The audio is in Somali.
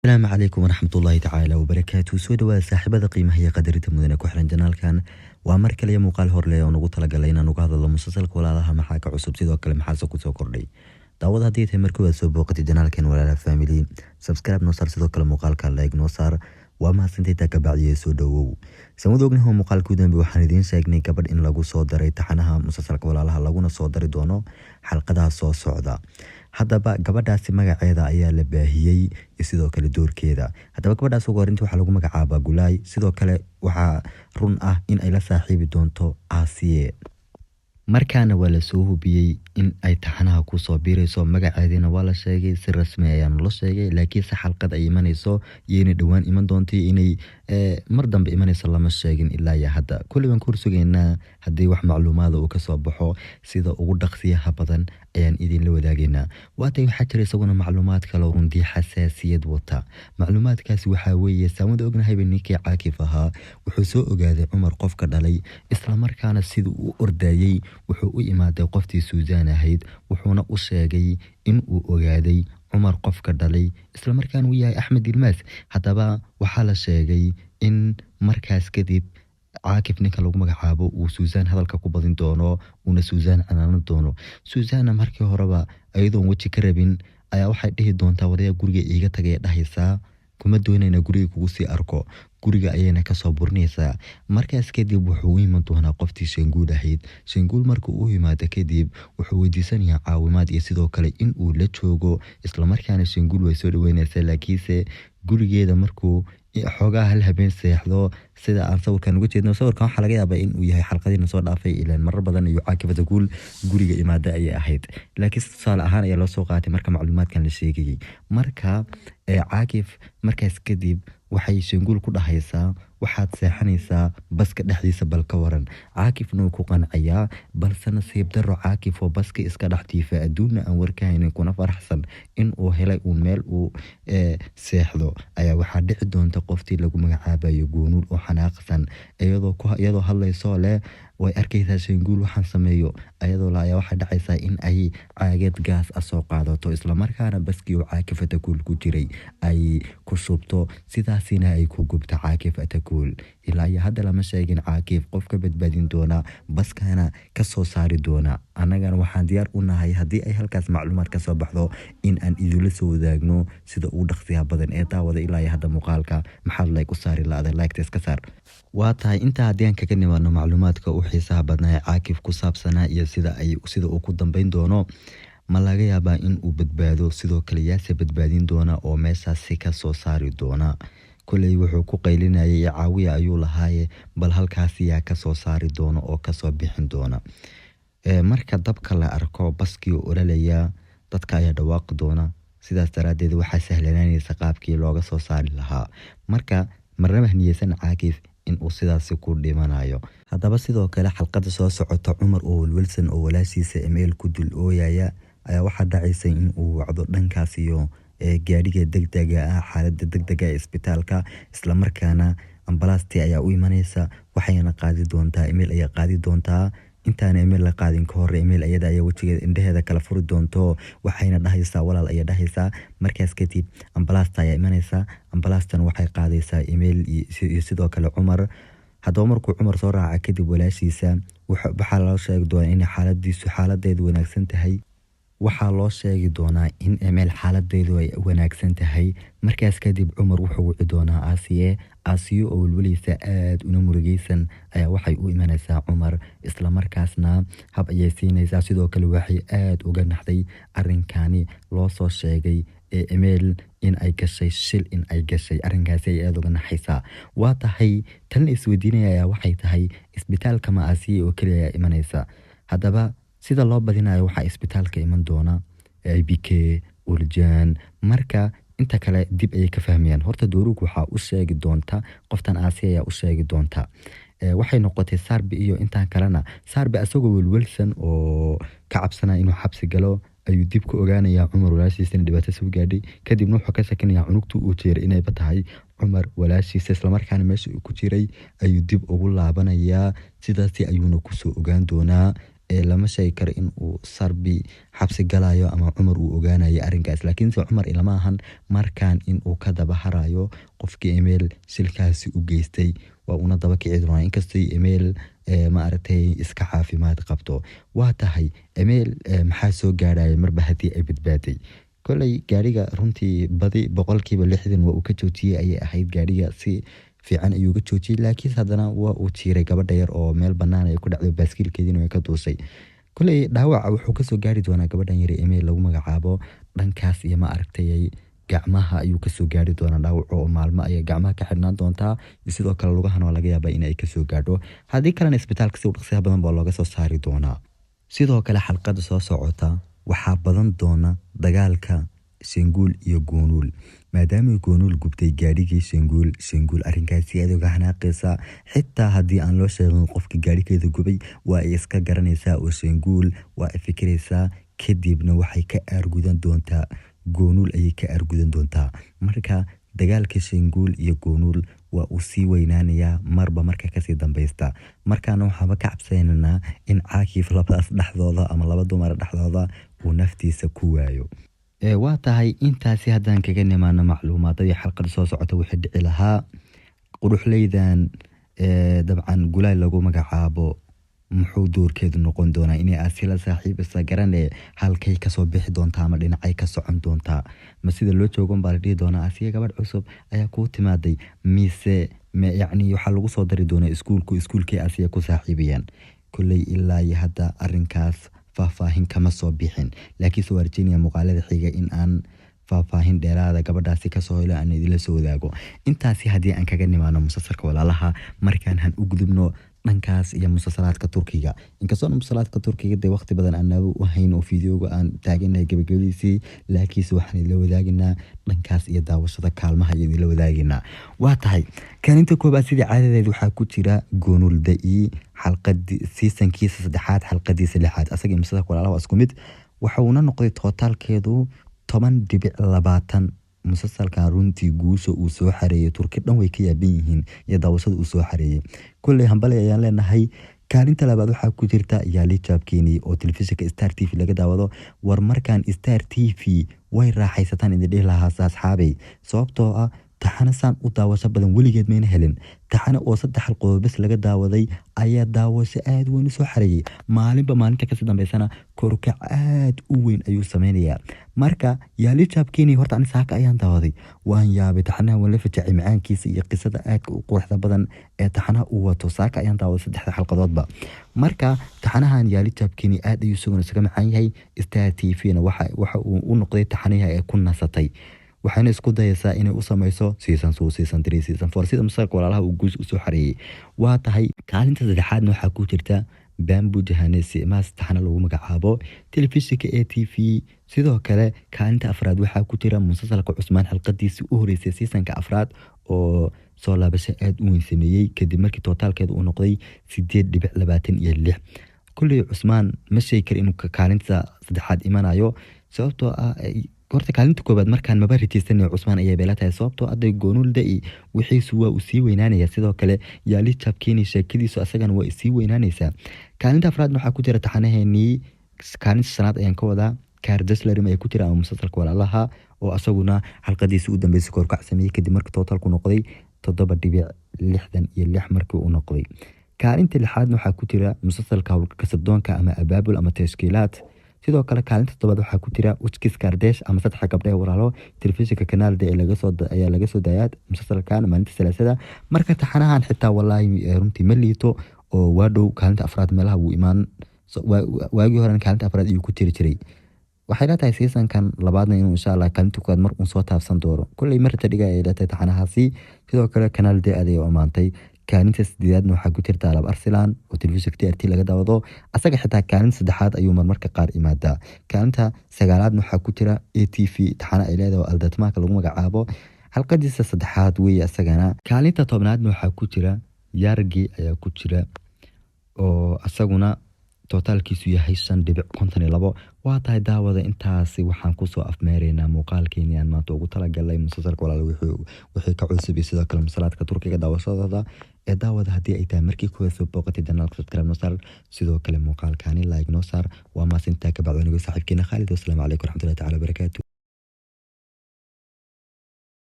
السلام عليكم ورحمة الله تعالى وبركاته. سودوا صاحبة قيمة هي قدرة مدن كحرن جنال كان وأمر كلي مقال هورلي ونقول لك لينا نقاد الله مسلسل ولا لها محاك عصب سيد وكلام حاسك وسوكرلي داود هدي تمركو سبوقة جنال كان ولا لا فاميلي سبسكرايب نوصل سيد وكلام مقال كان لايك نوصار وما سنتيتك بعد يسودو سمودوغنه مقال كودن بوحاندين سايقني قبل إن لغو صدري تحنها مسلسل ولا لها لغونا صدري دونو حلقة سو سعودة haddaba gabadhaasi magaceeda ayaa la baahiyay sidoo kale doorkeeda haddaba gabadhaas ugu horintii waxa lagu magacaabaa Gulaay sidoo kale waxa run ah in ay la saaxiibi doonto Aasiye markaana waa la soo hubiyay in ay taxanaha ku soo biirayso magaceedina waa la sheegay si rasmi ah loo sheegay laakiin si xalqad ay imanayso yeena dhawaan iman doontii inay mar dambe imanayso lama sheegin ilaa ya hadda kulliban ku sugeynaa hadii wax macluumaad uu ka soo baxo sida ugu dhaqsiyaha badan ayaan idin la wadaageynaa waatay waxa jira isaguna macluumaad kale oo runtii xasaasiyad wata macluumaadkaasi waxa weeye saamada ognahay ninkii Caakif ahaa wuxuu soo ogaaday Umar qofka dhalay isla markaana sidoo uu ordayay wuxuu u imaaday qoftii Suudaan ahayd wuxuuna u sheegay in uu ogaaday Umar qofka dhalay isla markaana uu yahay Axmed Ilmaas haddaba waxa la sheegay in markaas kadib Caakif ninka lagu magacaabo uu Suudaan hadalka ku badin doono una Suudaan anaan doono Suudaan markii horeba ayadoo waji ka rabin ayaa waxay dhihi doontaa wadaya guriga iiga tagay dhahaysaa kuma doonayna guriga kugu sii arko guriga ayayna ka soo burnaysaa markaas kadib wuxuu iman doonaa qoftii Shanguul ahayd Shanguul markuu u yimaado kadib wuxuu weydiisanayaa caawimaad iyo sidoo kale in uu la joogo isla markaana Shanguul way soo dhaweynaysaa laakiinse gurigeeda markuu xoogaa hal habeen seexdo sida aan sawirkan uga jeedno sawirkan waxa laga yaabaa in uu yahay xalqadiina soo dhaafay ilaa marar badan iyo Caakifada Guul guriga imaada ay ahayd laakiin tusaale ahaan ayaa loo soo qaatay marka macluumaadkan la sheegay marka Caakif markaas kadib waxay Shanguul ku dhahaysaa waxaad seexanaysaa baska dhexdiisa bal ka waran Caakifna uu ku qanciyaa balse nasiib daro Caakif oo baska iska dhaxtiifa adduunna aan warkahaynin kuna faraxsan in uu helay uu meel uu seexdo ayaa waxa dhici doonta qoftii lagu magacaabayo Goonuul oo xanaaqsan iyadoo hadlayso leh way arkaysaa Shanguul waxaan sameeyo ayadoo la ayaa waxa dhacaysa in ay caagad gaas soo qaadato isla markaana baskii uu Caakifada Guul ku jiray ay ku shubto sidaasina ay ku gubto Caakifada Guul ilaa ya hadda lama sheegin Caakif qofka badbaadin doona baskana ka soo saari doona anagana waxaan diyaar u nahay hadii ay halkaas macluumaad ka soo baxdo in aan idin soo wadaagno sida uu dhaqsiyaha badan ee daawada ilaa ya hadda muuqaalka maxaad like u saari laada like iska saar waa tahay inta hadii aan kaga nimaadno macluumaadka u xiisaha badan ee Caakif ku saabsanaa iyo sida uu ku dambeyn doono ma laga yaabaa in uu badbaado sidoo kale yaase badbaadin doona oo meeshaasi ka soo saari doona kulay wuxuu ku qaylinayay caawiya ayuu lahaaye bal halkaas yaa ka soo saari doona oo ka soo bixin doona marka dabka la arko baskii ololaya dadka ayaa dhawaaqi doona sidaas daraadeed waxa sahlanaanaysa qaabkii looga soo saari lahaa marka marnaba niyeysan Caakif in uu sidaas ku dhimanayo haddaba sidoo kale xalqada soo socota Umar oo Wilson oo walaashiisa email ku dul ooyaya ayaa waxa dhacaysa in uu wacdo dhankaas iyo gaariga degdega ah xaaladda degdega ee isbitaalka isla markaana ambalaastii ayaa u imanaysa waxayna qaadi doontaa email ayaa qaadi doontaa intaan email la qaadin ka hor email ayada ayaa wajigeeda indhaheeda kala furi doonto waxayna dhahaysaa walaal ayaa dhahaysaa markaas kadib ambalaasta ayaa imanaysa ambalaastan waxay qaadaysaa email iyo sidoo kale Umar haddaba markuu Umar soo raaca kadib walaashiisa waxa loo sheegi doonaa in xaaladeedu wanaagsan tahay waxaa loo sheegi doonaa in email xaaladeedu ay wanaagsan tahay markaas kadib Umar wuxuu wici doonaa Aasiye oo walwaliisa aad una murugaysan ayaa waxay u imanaysaa Umar isla markaasna hab ayay siinaysaa sidoo kale waxay aad uga naxday arinkani loo soo sheegay email in ay gashay shil in ay gashay arinkaasi ay aad uga naxaysaa waa tahay tan isweydiinaya waxay tahay isbitaalka ma Aasiye oo kaliya imanaysa haddaba sida loo badinayo waxa isbitaalka iman doona IBK Urjaan marka inta kale dib ay ka fahmayaan horta doorugu waxa u sheegi doonta qoftan Aasiye ayaa u sheegi doonta waxay noqotay Sarbi iyo inta kalena Sarbi asagoo Wilson oo ka cabsanaa inuu xabsi galo ayuu dib ku ogaanayaa Umar walaashiisa dhibaato soo gaadhay kadibna wuxuu ka shakinayaa cunugtu uu jeeray inay batahay Umar walaashiisa isla markaana meesha uu ku jiray ayuu dib ugu laabanayaa sidaas ayuuna ku soo ogaan doonaa lama sheegi karo in uu Sarbi xabsi galayo ama Cumar uu ogaanayo arrinkaas laakiin se Cumar ilama ahan markaan in uu ka daba harayo qofkii email silkaasi u geystay waa una daba kici doonaa inkastoo email ma aragtay iska caafimaad qabto waa tahay email maxaa soo gaaraya marba hadii ay badbaaday kolay gaariga runtii badi 60% waa uu ka joojiyay ayay ahayd gaariga si fiican ayuu ka joojiyay laakiin haddana waa uu jiiray gabadha yar oo meel banaan ay ku dhacday baaskiilkeedina way ka duusay kolay dhaawaca wuxuu ka soo gaari doonaa gabadhan yar email lagu magacaabo dhankaas iyo ma aragtay gacmaha ayuu ka soo gaari doonaa dhaawac oo maalmo ay gacmaha ka xidhnaan doontaa sidoo kale lugahana waa laga yaabaa in ay ka soo gaadho haddii kalena isbitaalka si dhaqsiya badan baa looga soo saari doonaa sidoo kale xalqada soo socota waxaa badan doona dagaalka Senguul iyo Goonuul maadaama Goonuul gubtay gaarigii Senguul arrinkaasi aad uga xanaaqaysa xitaa haddii aan loo sheegin qofkii gaarigeeda gubay waa ay iska garanaysaa oo Senguul waa ay fikiraysaa kadibna waxay ka aargudan doontaa Goonuul ayay ka aargudan doontaa marka dagaalka Senguul iyo Goonuul waa uu sii weynaanayaa marba marka kasii dambaysta markaana waxaaba ka cabsanaynaa in Caakif labadaas dhexdooda ama laba dumar dhexdooda uu naftiisa ku waayo waa tahay intaasi haddaan kaga nimaano macluumaadadii xalqada soo socota wixii dhici lahaa quruxleydan dabcan Gulaay lagu magacaabo muxuu doorkeedu noqon doonaa inay asila saaxiib isa garanay halkay ka soo bixi doontaa ama dhinacay ka socon doontaa ma sida loo joogan baa la dhihi doonaa asiga gabadh cusub ayaa ku timaaday mise yacni waxa lagu soo dari doonaa iskuulkii asiga ku saaxiibayaan kullay ilaa iyo hadda arrinkaas faahfaahin kama soo bixin laakiin soo warjinaya muuqaalada xiga in aan faahfaahin dheeraada gabadhaasi ka soo helo aan idila soo wadaago intaasi haddii aan kaga nimaano musalsalka walaalaha markaan han u gudubno dhankaas iyo musalsalaadka Turkiga inkastoo musalsalaadka Turkiga de waqti badan aan u hayn oo fiidiyoga aan taaganahay gabagabadiisii laakiin waxaan idila wadaaginaa dhankaas iyo daawashada kaalmaha iyo idila wadaaginaa waa tahay kaalinta koobaad sidii caadadeed waxaa ku jira Goonuul Da'i xalqadii seasonkiisa 3aad xalqadiisa 6aad asaga musalsalka walaalaha isku mid waxa uu noqday totalkeedu 10.20 musalsalkan runtii guusha uu soo xareeyay Turki dhan way ka yaaban yihiin iyo daawashada uu soo xareeyay kulley hambalay ayaan leenahay kaalinta labaad waxaa ku jirta Yaali Jabkini oo telefishinka Star TV laga daawado war markaan Star TV way raaxaysataan in dhihi lahaa asxaabay sababtoo ah taxana saan u daawasho badan weligeed mayna helin taxana oo 3 xalqadood bas laga daawaday ayaa daawasho aad weyn u soo xareeyay maalinba maalinta ka dambeysana korka aad u weyn ayuu sameynayaa marka Yaali Jabkini horta aan saaka ayaan daawaday waan yaabay taxanaha wala fajacay macaankiisa iyo qisada aad u quruxda badan ee taxanaha uu wato saaka ayaan daawaday 3 xalqadoodba marka taxanahan Yaali Jabkini aad ayuu sugan isaga macaan yahay Star TV-na waxa uu u noqday taxanaha ee ku nasatay waxayna isku dayaysaa inay u samayso season 2 season 3 season 4 sida musalsalka walaalaha uu guus u soo xareeyay waa tahay kaalinta saddexaadna waxaa ku jirta Bamboo Jahanesi maas taxana lagu magacaabo telefishinka ATV sidoo kale kaalinta afraad waxaa ku jira musalsalka Cusmaan xalqadiisii u horeysay seasonka afraad oo soo laabasho aad u weyn sameeyay kadib markii totalkeedu uu noqday 8.26 kulli Cusmaan ma sheegi kar inuu kaalinta saddexaad imanayo sababtoo ah horta kaalinta koobaad markaan maba rajaysanay Cusmaan ayay beelatahay sababtoo aday Goonuul Da'i wixiisu waa uu sii weynaanaya sidoo kale Yaali Jabkini sheekadiisu asagana waa sii weynaanaysaa kaalinta afraad waxaa ku jira taxanaheenii kaalinta shanaad ayaan ka wadaa Kaardaslerim ay ku jira ama musalsalka walaalaha oo asaguna xalqadiisa u dambeysay korkac sameeyay kadib markii totalku noqday 7.66 markii uu noqday kaalinta lixaad waxaa ku jira musalsalka hawlka Sabdoonka ama Abaabul ama Tashkiilaad sidoo kale kaalinta toddobaad waxaa ku jira Uchkis Kardesh ama 3 gabdhaha walaalo telefishinka Canal D ayaa laga soo daayaa musalsalkan maalinta salaasada marka taxanahan xitaa wallahi runtii ma liito oo waa dhow kaalinta afraad meelaha uu imaan waagii hore kaalinta afraad ayuu ku jiray waxay la tahay seasonkan labaadna inuu insha Allah kaalinta koowaad mar uu soo taabsan doono kulley marta dhiga ay la tahay taxanahaasi sidoo kale Canal D aad ay u amaantay kaalinta sideedna waxaa ku jirta Alab Arsalan oo telefishinka TRT laga daawado asaga xitaa kaalinta saddexaad ayuu marmarka qaar imaadaa kaalinta sagaalaadna waxaa ku jira ATV taxana ay leedahay oo Aldatmaaka lagu magacaabo xalqadiisa saddexaad weeye asagana kaalinta tobnaadna waxaa ku jira Yargi ayaa ku jira oo asaguna totalkiisu yahay 5.52 waa tahay daawada intaasi waxaan ku soo afmeereynaa muuqaalkeeni aan maanta ugu talagalay musalsalka walaal wixii ka cusub sidoo kale musalsalka Turkiga daawashadooda daawada haddii ay tahay markii kuwa soo booqatay janaalka subscribe noo saar sidoo kale muuqaalkaani like noo saar waa maasintaa ka bacdo anigo saaxiibkeena Khalid. Wassalaamu calaykum waraxmatullaahi tacaala wabarakaatu.